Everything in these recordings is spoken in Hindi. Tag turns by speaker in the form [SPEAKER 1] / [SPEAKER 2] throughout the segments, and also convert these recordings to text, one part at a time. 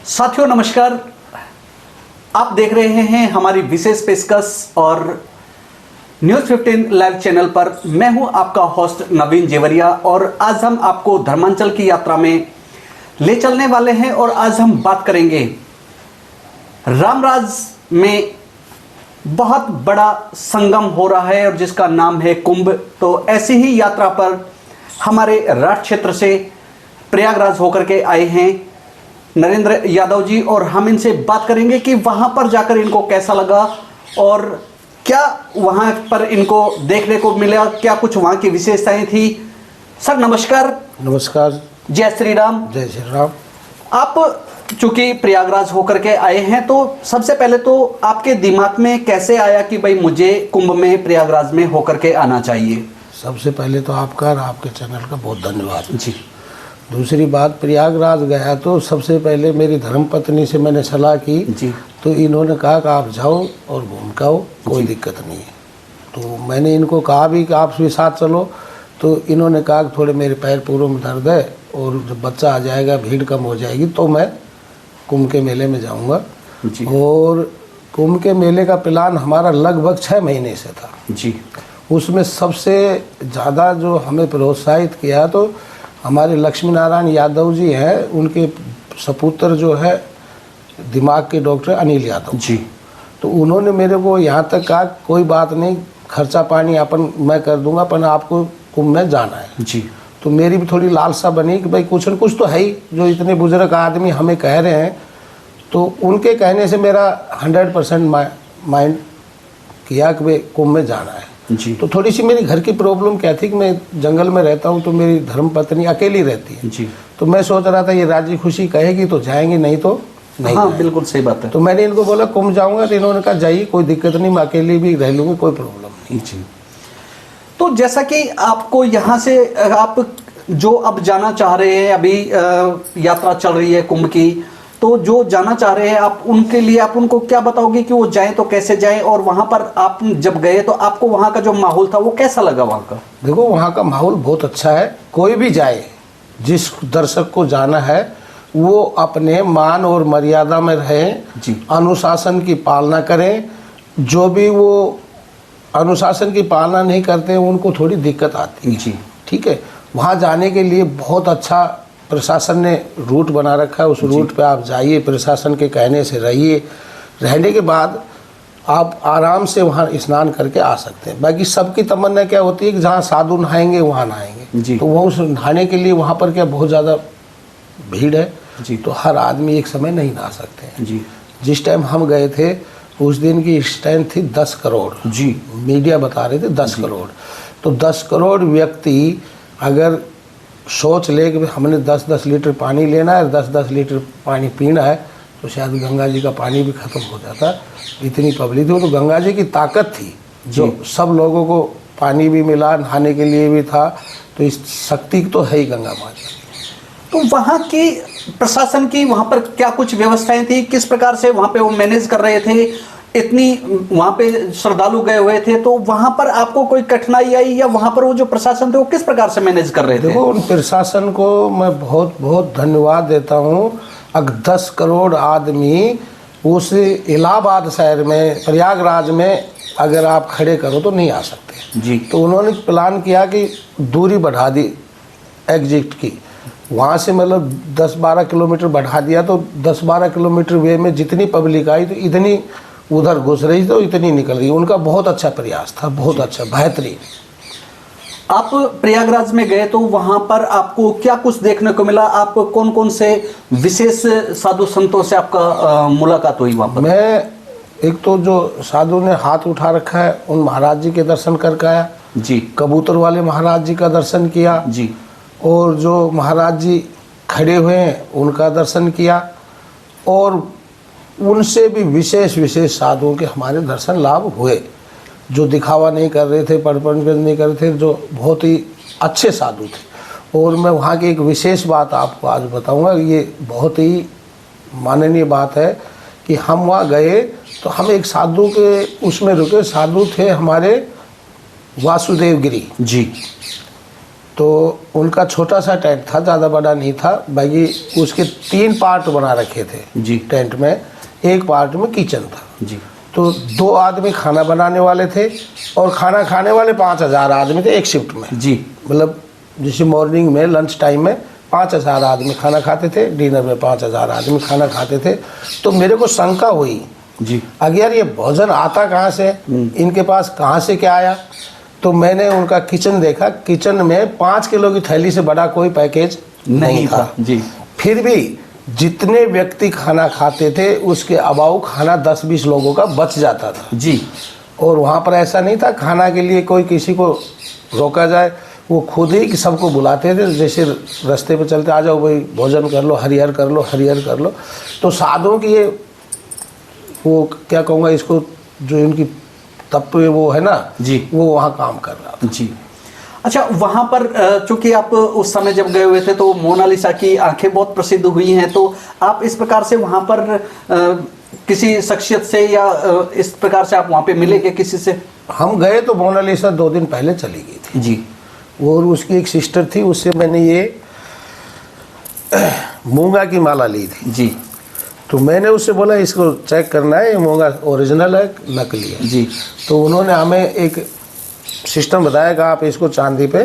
[SPEAKER 1] साथियों नमस्कार। आप देख रहे हैं हमारी विशेष पेशकश और न्यूज़ 15 लाइव चैनल पर। मैं हूं आपका होस्ट नवीन जेवरिया और आज हम आपको धर्मांचल की यात्रा में ले चलने वाले हैं और आज हम बात करेंगे रामराज में बहुत बड़ा संगम हो रहा है और जिसका नाम है कुंभ। तो ऐसी ही यात्रा पर हमारे राठ क्षेत्र से प्रयागराज होकर के आए हैं नरेंद्र यादव जी और हम इनसे बात करेंगे कि वहां पर जाकर इनको कैसा लगा और क्या वहां पर इनको देखने को मिला, क्या कुछ वहां की विशेषताएं थी। सर नमस्कार।
[SPEAKER 2] नमस्कार।
[SPEAKER 1] जय श्री राम।
[SPEAKER 2] जय श्री राम।
[SPEAKER 1] आप चूंकि प्रयागराज होकर के आए हैं तो सबसे पहले तो आपके दिमाग में कैसे आया कि भाई मुझे कुंभ में प्रयागराज में होकर के आना चाहिए?
[SPEAKER 2] सबसे पहले तो आपका और आपके चैनल का बहुत धन्यवाद
[SPEAKER 1] जी।
[SPEAKER 2] दूसरी बात, प्रयागराज गया तो सबसे पहले मेरी धर्मपत्नी से मैंने सलाह की
[SPEAKER 1] जी।
[SPEAKER 2] तो इन्होंने कहा कि आप जाओ और घूम के आओ, कोई दिक्कत नहीं है। तो मैंने इनको कहा भी कि आप भी साथ चलो, तो इन्होंने कहा कि थोड़े मेरे पैर पूरों में दर्द है और जब बच्चा आ जाएगा, भीड़ कम हो जाएगी तो मैं कुंभ के मेले में जाऊंगा। और कुंभ के मेले का प्लान हमारा लगभग 6 महीने से था
[SPEAKER 1] जी।
[SPEAKER 2] उसमें सबसे ज़्यादा जो हमें प्रोत्साहित किया तो हमारे लक्ष्मी नारायण यादव जी हैं, उनके सपुत्र जो है दिमाग के डॉक्टर अनिल यादव
[SPEAKER 1] जी।
[SPEAKER 2] तो उन्होंने मेरे को यहाँ तक कहा कोई बात नहीं, खर्चा पानी अपन मैं कर दूंगा, पर आपको कुंभ में जाना है
[SPEAKER 1] जी।
[SPEAKER 2] तो मेरी भी थोड़ी लालसा बनी कि भाई कुछ न कुछ तो है ही, जो इतने बुजुर्ग आदमी हमें कह रहे हैं। तो उनके कहने से मेरा 100% माइंड किया कि भाई कुंभ में जाना है
[SPEAKER 1] जी।
[SPEAKER 2] तो थोड़ी सी मेरी घर की प्रॉब्लम क्या थी कि मैं जंगल में रहता हूँ तो मेरी धर्मपत्नी अकेली रहती है
[SPEAKER 1] जी।
[SPEAKER 2] तो मैं सोच रहा था ये राजी खुशी कहेगी तो जाएंगे, नहीं तो नहीं।
[SPEAKER 1] हाँ बिल्कुल सही बात है।
[SPEAKER 2] तो मैंने इनको बोला कुंभ जाऊंगा, तो इन्होंने कहा जाइए, कोई दिक्कत नहीं, मैं अकेली भी रह लूँगी, कोई प्रॉब्लम नहीं।
[SPEAKER 1] जी। तो जैसा कि आपको यहाँ से आप जो अब जाना चाह रहे हैं, अभी यात्रा चल रही है कुंभ की, तो जो जाना चाह रहे हैं आप उनके लिए आप उनको क्या बताओगे कि वो जाएं तो कैसे जाएं? और वहां पर आप जब गए तो आपको वहां का जो माहौल था वो कैसा लगा वहां का?
[SPEAKER 2] देखो वहाँ का माहौल बहुत अच्छा है। कोई भी जाए, जिस दर्शक को जाना है वो अपने मान और मर्यादा में रहें
[SPEAKER 1] जी।
[SPEAKER 2] अनुशासन की पालना करें। जो भी वो अनुशासन की पालना नहीं करते उनको थोड़ी दिक्कत आती है
[SPEAKER 1] जी।
[SPEAKER 2] ठीक है। वहाँ जाने के लिए बहुत अच्छा प्रशासन ने रूट बना रखा है, उस रूट पे आप जाइए, प्रशासन के कहने से रहिए। रहने के बाद आप आराम से वहाँ स्नान करके आ सकते हैं। बाकी सबकी तमन्ना क्या होती है कि जहाँ साधु नहाएंगे वहाँ नहाएंगे, तो वो उस नहाने के लिए वहाँ पर क्या बहुत ज़्यादा भीड़ है
[SPEAKER 1] जी।
[SPEAKER 2] तो हर आदमी एक समय नहीं नहा सकते हैं
[SPEAKER 1] जी।
[SPEAKER 2] जिस टाइम हम गए थे उस दिन की स्ट्रेंथ थी 10 करोड़
[SPEAKER 1] जी।
[SPEAKER 2] मीडिया बता रहे थे 10 करोड़। तो 10 करोड़ व्यक्ति अगर सोच ले कि हमने 10-10 लीटर पानी लेना है, 10-10 लीटर पानी पीना है, तो शायद गंगा जी का पानी भी ख़त्म हो जाता। इतनी पब्लिक थी, तो गंगा जी की ताकत थी जो सब लोगों को पानी भी मिला, नहाने के लिए भी था। तो इस शक्ति तो है ही गंगा माँ की।
[SPEAKER 1] तो वहाँ की प्रशासन की वहाँ पर क्या कुछ व्यवस्थाएं थी? किस प्रकार से वहाँ पे वो मैनेज कर रहे थे? इतनी वहाँ पे श्रद्धालु गए हुए थे तो वहाँ पर आपको कोई कठिनाई आई या वहाँ पर वो जो प्रशासन थे वो किस प्रकार से मैनेज कर रहे थे?
[SPEAKER 2] देखो उन प्रशासन को मैं बहुत बहुत धन्यवाद देता हूँ। अगर 10 करोड़ आदमी उस इलाहाबाद शहर में प्रयागराज में अगर आप खड़े करो तो नहीं आ सकते
[SPEAKER 1] जी।
[SPEAKER 2] तो उन्होंने प्लान किया कि दूरी बढ़ा दी एग्जिट की, वहाँ से मतलब 10-12 किलोमीटर बढ़ा दिया। तो 10-12 किलोमीटर वे में जितनी पब्लिक आई तो इतनी उधर घुस रही तो इतनी निकल रही। उनका बहुत अच्छा प्रयास था, बहुत अच्छा, बेहतरीन।
[SPEAKER 1] आप प्रयागराज में गए तो वहां पर आपको क्या कुछ देखने को मिला? आप कौन कौन से विशेष साधु संतों से आपका मुलाकात हुई वहां पर?
[SPEAKER 2] मैं एक तो जो साधु ने हाथ उठा रखा है उन महाराज जी के दर्शन करके आया
[SPEAKER 1] जी।
[SPEAKER 2] कबूतर वाले महाराज जी का दर्शन किया
[SPEAKER 1] जी।
[SPEAKER 2] और जो महाराज जी खड़े हुए हैं उनका दर्शन किया और उनसे भी विशेष विशेष साधुओं के हमारे दर्शन लाभ हुए, जो दिखावा नहीं कर रहे थे, परपंच नहीं कर रहे थे, जो बहुत ही अच्छे साधु थे। और मैं वहाँ की एक विशेष बात आपको आज बताऊँगा, ये बहुत ही माननीय बात है कि हम वहाँ गए तो हम एक साधु के उसमें रुके। साधु थे हमारे वासुदेव गिरी
[SPEAKER 1] जी।
[SPEAKER 2] तो तो उनका छोटा सा टेंट था, ज़्यादा बड़ा नहीं था। बाकी उसके 3 पार्ट बना रखे थे
[SPEAKER 1] जी।
[SPEAKER 2] टेंट में, एक पार्ट में किचन था
[SPEAKER 1] जी।
[SPEAKER 2] तो 2 आदमी खाना बनाने वाले थे और खाना खाने वाले 5000 आदमी थे एक शिफ्ट में
[SPEAKER 1] जी।
[SPEAKER 2] मतलब जैसे मॉर्निंग में लंच टाइम में 5000 आदमी खाना खाते थे, डिनर में 5000 आदमी खाना खाते थे। तो मेरे को शंका हुई
[SPEAKER 1] जी।
[SPEAKER 2] अगर यार ये भोजन आता कहाँ से, इनके पास कहाँ से क्या आया। तो मैंने उनका किचन देखा, किचन में 5 किलो की थैली से बड़ा कोई पैकेज नहीं था
[SPEAKER 1] जी।
[SPEAKER 2] फिर भी जितने व्यक्ति खाना खाते थे उसके अबाउ खाना 10-20 लोगों का बच जाता था
[SPEAKER 1] जी।
[SPEAKER 2] और वहाँ पर ऐसा नहीं था खाना के लिए कोई किसी को रोका जाए, वो खुद ही सबको बुलाते थे। जैसे रास्ते पे चलते, आ जाओ भाई भोजन कर लो, हरिहर कर लो, हरिहर कर लो। तो साधुओं की ये वो क्या कहूँगा इसको, जो इनकी तत्व वो है ना
[SPEAKER 1] जी,
[SPEAKER 2] वो वहाँ काम कर रहा था
[SPEAKER 1] जी। अच्छा, वहाँ पर चूंकि आप उस समय जब गए हुए थे तो मोनालिसा की आंखें बहुत प्रसिद्ध हुई हैं, तो आप इस प्रकार से वहाँ पर किसी शख्सियत से या इस प्रकार से आप वहाँ पे मिले क्या किसी से?
[SPEAKER 2] हम गए तो मोनालिसा 2 दिन पहले चली गई थी
[SPEAKER 1] जी।
[SPEAKER 2] और उसकी एक सिस्टर थी, उससे मैंने ये मूंगा की माला ली थी
[SPEAKER 1] जी।
[SPEAKER 2] तो मैंने उससे बोला इसको चेक करना है, ये मूंगा ओरिजिनल है नकली है
[SPEAKER 1] जी।
[SPEAKER 2] तो उन्होंने हमें एक सिस्टम बताया कि आप इसको चांदी पे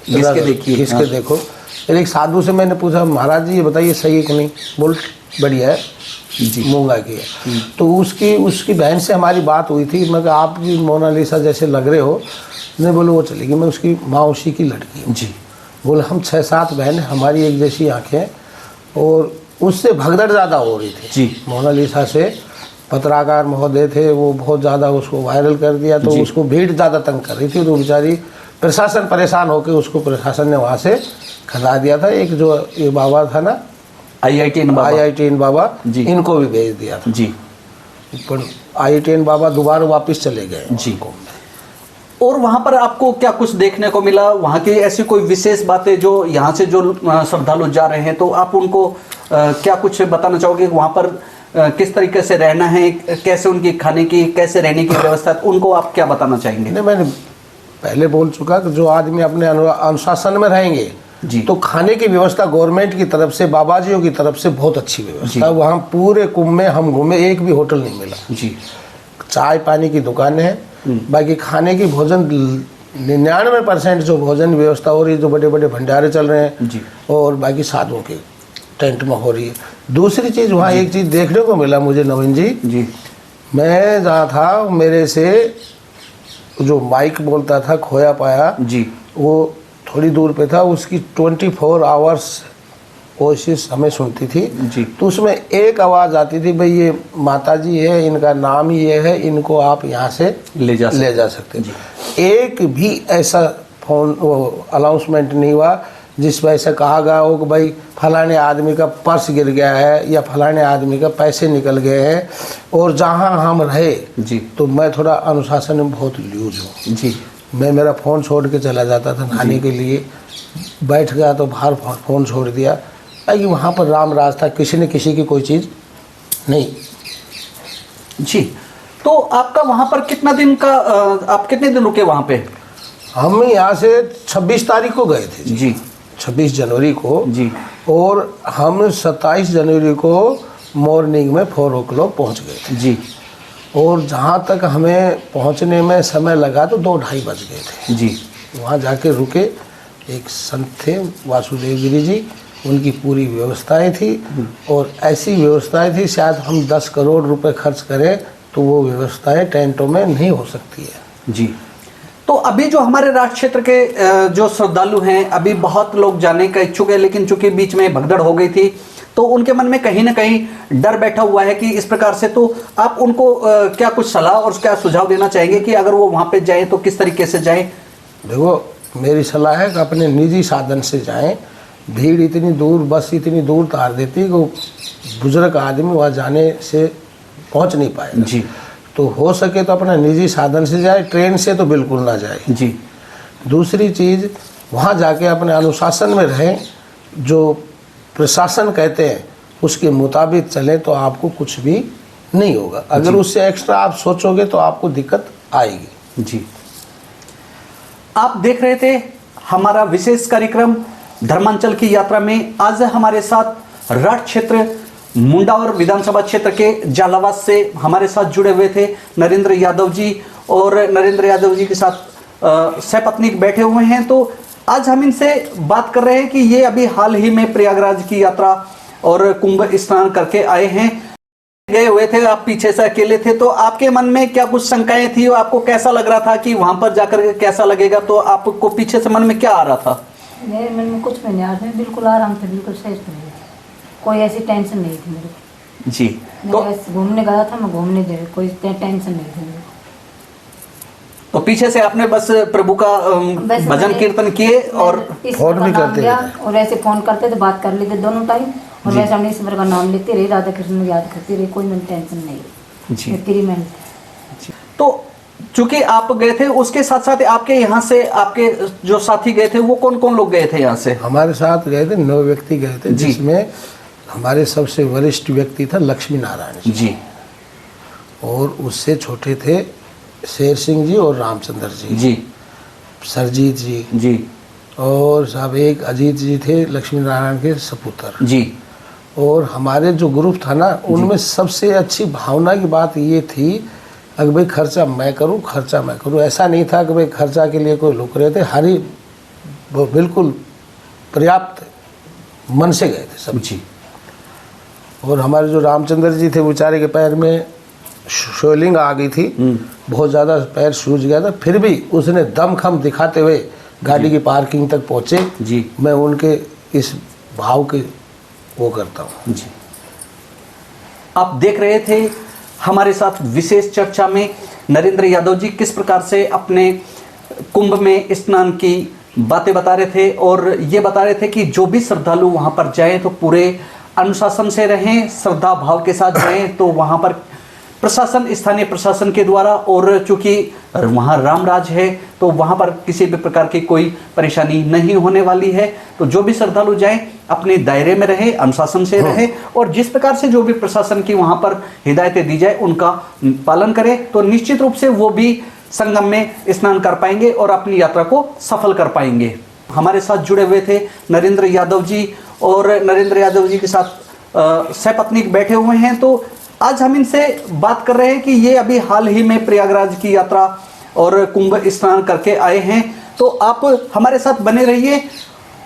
[SPEAKER 1] घिस के देखिए।
[SPEAKER 2] घिस के
[SPEAKER 1] हाँ।
[SPEAKER 2] देखो। फिर एक साधु से मैंने पूछा महाराज जी ये बताइए सही है कि नहीं, बोल बढ़िया है
[SPEAKER 1] जी।
[SPEAKER 2] मूंगा की है। तो उसकी बहन से हमारी बात हुई थी, मैं कहा आप भी मोनालिसा जैसे लग रहे हो, नहीं बोले वो चलेगी, मैं उसकी मौसी की लड़की हूँ।
[SPEAKER 1] जी।
[SPEAKER 2] बोले हम 6-7 बहन हैं, हमारी एक जैसी आंखें, और उससे भगदड़ ज़्यादा हो रही थी
[SPEAKER 1] जी।
[SPEAKER 2] मोनालिसा से। पत्रकार महोदय थे, वो बहुत ज़्यादा उसको वायरल कर दिया तो
[SPEAKER 1] जी।
[SPEAKER 2] उसको भीड़ ज़्यादा तंग कर रही थी, तो बेचारी प्रशासन परेशान होकर उसको प्रशासन ने वहाँ से खड़ा दिया था। एक जो ये बाबा था ना
[SPEAKER 1] IITN बाबा,
[SPEAKER 2] IITN बाबा
[SPEAKER 1] जी।
[SPEAKER 2] इनको भी भेज दिया था
[SPEAKER 1] जी।
[SPEAKER 2] पर IITN बाबा दोबारा वापस चले गए
[SPEAKER 1] जी। और वहाँ पर आपको क्या कुछ देखने को मिला? वहाँ की ऐसी कोई विशेष बातें जो यहाँ से जो श्रद्धालु जा रहे हैं, तो आप उनको क्या कुछ बताना चाहोगे? वहाँ पर किस तरीके से रहना है, कैसे उनकी खाने की, कैसे रहने की व्यवस्था, उनको आप क्या बताना चाहेंगे?
[SPEAKER 2] नहीं, मैंने पहले बोल चुका कि जो आदमी अपने अनुशासन में रहेंगे
[SPEAKER 1] जी।
[SPEAKER 2] तो खाने की व्यवस्था गवर्नमेंट की तरफ से, बाबाजियों की तरफ से बहुत अच्छी व्यवस्था। वहाँ पूरे कुंभ में हम घूमे, एक भी होटल नहीं मिला
[SPEAKER 1] जी।
[SPEAKER 2] चाय पानी की दुकानें हैं, बाकी खाने की भोजन 99% जो भोजन व्यवस्था हो रही है, जो बड़े बड़े भंडारे चल रहे हैं
[SPEAKER 1] जी।
[SPEAKER 2] और बाकी साधुओं के टेंट में हो रही है। दूसरी चीज़ वहाँ एक चीज़ देखने को मिला मुझे नवीन जी,
[SPEAKER 1] जी।
[SPEAKER 2] मैं जहाँ था मेरे से जो माइक बोलता था खोया पाया
[SPEAKER 1] जी।
[SPEAKER 2] वो थोड़ी दूर पे था, उसकी 24 आवर्स कोशिश हमें सुनती थी
[SPEAKER 1] जी।
[SPEAKER 2] तो उसमें एक आवाज़ आती थी, भाई ये माता जी है, इनका नाम ये है, इनको आप यहाँ से
[SPEAKER 1] ले जा
[SPEAKER 2] सकते। एक भी ऐसा फोन वो अनाउंसमेंट नहीं हुआ जिस पर ऐसा कहा गया हो कि भाई फलाने आदमी का पर्स गिर गया है या फलाने आदमी का पैसे निकल गए हैं। और जहाँ हम रहे
[SPEAKER 1] जी।
[SPEAKER 2] तो मैं थोड़ा अनुशासन में बहुत लूज हूँ
[SPEAKER 1] जी।
[SPEAKER 2] मैं मेरा फ़ोन छोड़ के चला जाता था नहाने के लिए, बैठ गया तो बाहर फ़ोन छोड़ दिया, ताकि वहाँ पर राम राज था, किसी ने किसी की कोई चीज़ नहीं।
[SPEAKER 1] जी। तो आपका वहाँ पर कितना दिन का आप कितने दिन रुके वहाँ पे?
[SPEAKER 2] हम यहाँ से 26 तारीख को गए थे
[SPEAKER 1] जी।
[SPEAKER 2] 26 जनवरी को
[SPEAKER 1] जी।
[SPEAKER 2] और हम 27 जनवरी को मॉर्निंग में 4 o'clock पहुँच गए थे
[SPEAKER 1] जी।
[SPEAKER 2] और जहाँ तक हमें पहुँचने में समय लगा तो 2-2:30 बज गए थे।
[SPEAKER 1] जी।
[SPEAKER 2] वहाँ जाके रुके, एक संत थे वासुदेव गिरी जी, उनकी पूरी व्यवस्थाएं थी और ऐसी व्यवस्थाएं थी शायद हम 10 करोड़ रुपए खर्च करें तो वो व्यवस्थाएं टेंटों में नहीं हो सकती है।
[SPEAKER 1] जी। तो अभी जो हमारे राज क्षेत्र के जो श्रद्धालु हैं, अभी बहुत लोग जाने का इच्छुक है, लेकिन चूंकि बीच में भगदड़ हो गई थी तो उनके मन में कहीं ना कहीं डर बैठा हुआ है कि इस प्रकार से, तो आप उनको क्या कुछ सलाह और क्या सुझाव देना चाहेंगे कि अगर वो वहाँ पे जाएं तो किस तरीके से जाएं?
[SPEAKER 2] देखो मेरी सलाह है कि अपने निजी साधन से जाएं। भीड़ इतनी दूर, बस इतनी दूर तार देती कि बुजुर्ग आदमी वहाँ जाने से पहुँच नहीं पाएगा।
[SPEAKER 1] जी।
[SPEAKER 2] तो हो सके तो अपना निजी साधन से जाए, ट्रेन से तो बिल्कुल ना जाए।
[SPEAKER 1] जी।
[SPEAKER 2] दूसरी चीज़, वहाँ जाके अपने अनुशासन में रहें, जो प्रशासन कहते हैं उसके मुताबिक चलें तो आपको कुछ भी नहीं होगा। अगर उससे एक्स्ट्रा आप सोचोगे तो आपको दिक्कत आएगी।
[SPEAKER 1] जी। आप देख रहे थे हमारा विशेष कार्यक्रम धर्मांचल की यात्रा में आज हमारे साथ राठ क्षेत्र मुंडावर विधानसभा क्षेत्र के झालावाड़ से हमारे साथ जुड़े हुए थे नरेंद्र यादव जी, और नरेंद्र यादव जी के साथ सहपत्नीक बैठे हुए हैं। तो आज हम इनसे बात कर रहे हैं कि ये अभी हाल ही में प्रयागराज की यात्रा और कुंभ स्नान करके आए हैं। गए हुए थे, आप पीछे से अकेले थे, तो आपके मन में क्या कुछ शंकाएं थी और आपको कैसा लग रहा था कि वहां पर जाकर के कैसा लगेगा? तो आपको पीछे से मन में क्या आ रहा था?
[SPEAKER 3] मेरे मन में कुछ भी नहीं आ रहा था, बिल्कुल आराम से, बिल्कुल सही थी, कोई ऐसी टेंशन नहीं थी मेरे को।
[SPEAKER 1] जी,
[SPEAKER 3] तो घूमने गया था, मैं घूमने गया, कोई टेंशन नहीं थी मेरे को।
[SPEAKER 1] तो पीछे से आपने बस प्रभु का भजन कीर्तन किए और
[SPEAKER 2] फोन भी करते
[SPEAKER 3] थे, और ऐसे फोन करते थे, बात कर लेते दोनों टाइम, और वैसे हमने ईश्वर का नाम लेते रहे, राधा कृष्ण याद करते रहे, कोई मेरी टेंशन नहीं
[SPEAKER 1] जी।
[SPEAKER 3] तेरी मैं।
[SPEAKER 1] तो चूंकि आप गए थे, उसके साथ साथ आपके यहाँ से आपके जो साथी गए थे वो कौन कौन लोग गए थे यहाँ से?
[SPEAKER 2] हमारे साथ गए थे 9 व्यक्ति गए थे, जिसमें हमारे सबसे वरिष्ठ व्यक्ति था लक्ष्मी नारायण
[SPEAKER 1] जी,
[SPEAKER 2] और उससे छोटे थे शेर सिंह जी और रामचंद्र जी, सरजीत जी, और साहब एक अजीत जी थे लक्ष्मी नारायण के सपुत्र जी। और हमारे जो ग्रुप था ना, उनमें सबसे अच्छी भावना की बात ये थी कि भाई खर्चा मैं करूं। ऐसा नहीं था कि भाई खर्चा के लिए कोई लुक रहे थे, हरी बिल्कुल पर्याप्त मन से गए थे सब जी। और हमारे जो रामचंद्र जी थे, बेचारे के पैर में स्वेलिंग आ गई थी, बहुत ज़्यादा पैर सूज गया था, फिर भी उसने दमखम दिखाते हुए गाड़ी की पार्किंग तक पहुँचे जी। मैं उनके इस भाव के वो करता हूँ जी।
[SPEAKER 1] आप देख रहे थे हमारे साथ विशेष चर्चा में नरेंद्र यादव जी किस प्रकार से अपने कुंभ में स्नान की बातें बता रहे थे, और ये बता रहे थे कि जो भी श्रद्धालु वहाँ पर जाएं तो पूरे अनुशासन से रहें, श्रद्धा भाव के साथ जाएं। तो वहाँ पर प्रशासन, स्थानीय प्रशासन के द्वारा, और चूंकि वहाँ रामराज है तो वहाँ पर किसी भी प्रकार की कोई परेशानी नहीं होने वाली है। तो जो भी श्रद्धालु जाएं अपने दायरे में रहे, अनुशासन से रहे, और जिस प्रकार से जो भी प्रशासन की वहाँ पर हिदायतें दी जाए उनका पालन करें, तो निश्चित रूप से वो भी संगम में स्नान कर पाएंगे और अपनी यात्रा को सफल कर पाएंगे। हमारे साथ जुड़े हुए थे नरेंद्र यादव जी, और नरेंद्र यादव जी के साथ सहपत्नीक बैठे हुए हैं। तो आज हम इनसे बात कर रहे हैं कि ये अभी हाल ही में प्रयागराज की यात्रा और कुंभ स्नान करके आए हैं। तो आप हमारे साथ बने रहिए।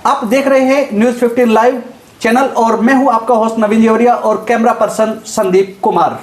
[SPEAKER 1] आप देख रहे हैं न्यूज़ 15 लाइव चैनल, और मैं हूं आपका होस्ट नवीन जेवरिया और कैमरा पर्सन संदीप कुमार।